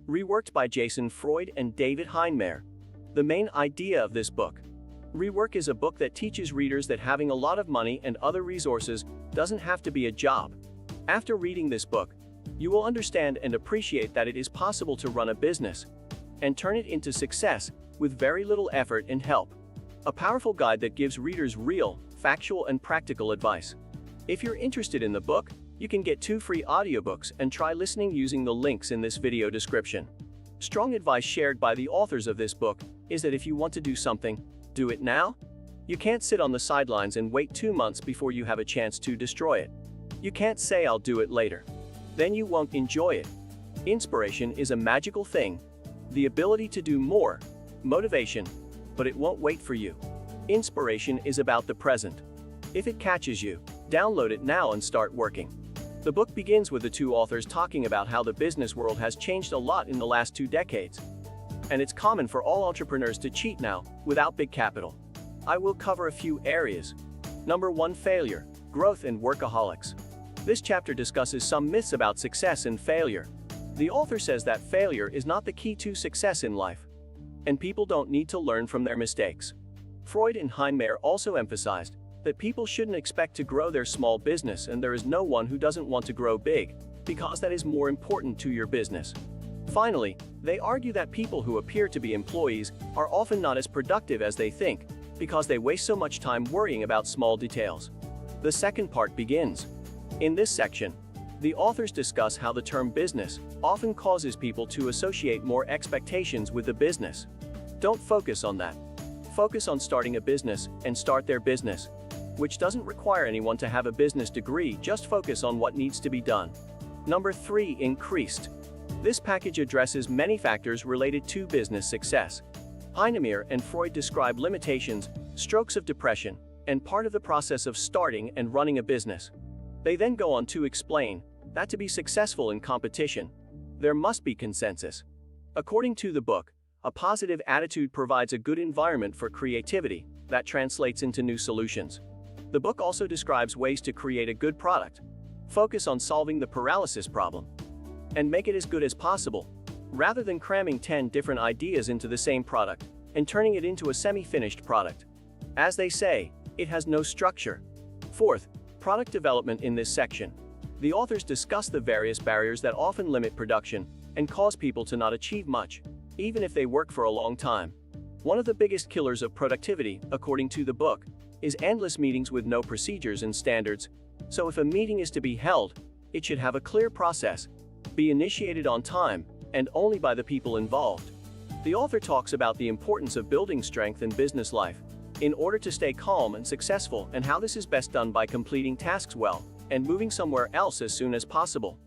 Reworked by Jason Freud and David Heinemeier. The main idea of this book. Rework is a book that teaches readers that having a lot of money and other resources doesn't have to be a job. After reading this book, you will understand and appreciate that it is possible to run a business and turn it into success with very little effort and help. A powerful guide that gives readers real, factual, and practical advice. If you're interested in the book, you can get 2 free audiobooks and try listening using the links in this video description. Strong advice shared by the authors of this book is that if you want to do something, do it now. You can't sit on the sidelines and wait 2 months before you have a chance to destroy it. You can't say I'll do it later. Then you won't enjoy it. Inspiration is a magical thing. The ability to do more. Motivation. But it won't wait for you. Inspiration is about the present. If it catches you, download it now and start working. The book begins with the 2 authors talking about how the business world has changed a lot in the last 2 decades. And it's common for all entrepreneurs to cheat now, without big capital. I will cover a few areas. Number 1, failure, growth, and workaholics. This chapter discusses some myths about success and failure. The author says that failure is not the key to success in life, and people don't need to learn from their mistakes. Freud and Heinemeier also emphasized that people shouldn't expect to grow their small business, and there is no one who doesn't want to grow big, because that is more important to your business. Finally, they argue that people who appear to be employees are often not as productive as they think, because they waste so much time worrying about small details. The second part begins. In this section, the authors discuss how the term business often causes people to associate more expectations with the business. Don't focus on that. Focus on starting a business and start their business, which doesn't require anyone to have a business degree, just focus on what needs to be done. Number 3, increased. This package addresses many factors related to business success. Heinemeier and Freud describe limitations, strokes of depression, and part of the process of starting and running a business. They then go on to explain that to be successful in competition, there must be consensus. According to the book, a positive attitude provides a good environment for creativity that translates into new solutions. The book also describes ways to create a good product. Focus on solving the paralysis problem and make it as good as possible, rather than cramming 10 different ideas into the same product and turning it into a semi-finished product. As they say, it has no structure. Fourth, product development. In this section, the authors discuss the various barriers that often limit production and cause people to not achieve much, even if they work for a long time. One of the biggest killers of productivity, according to the book, is endless meetings with no procedures and standards. So if a meeting is to be held, it should have a clear process, be initiated on time, and only by the people involved. The author talks about the importance of building strength in business life in order to stay calm and successful, and how this is best done by completing tasks well and moving somewhere else as soon as possible.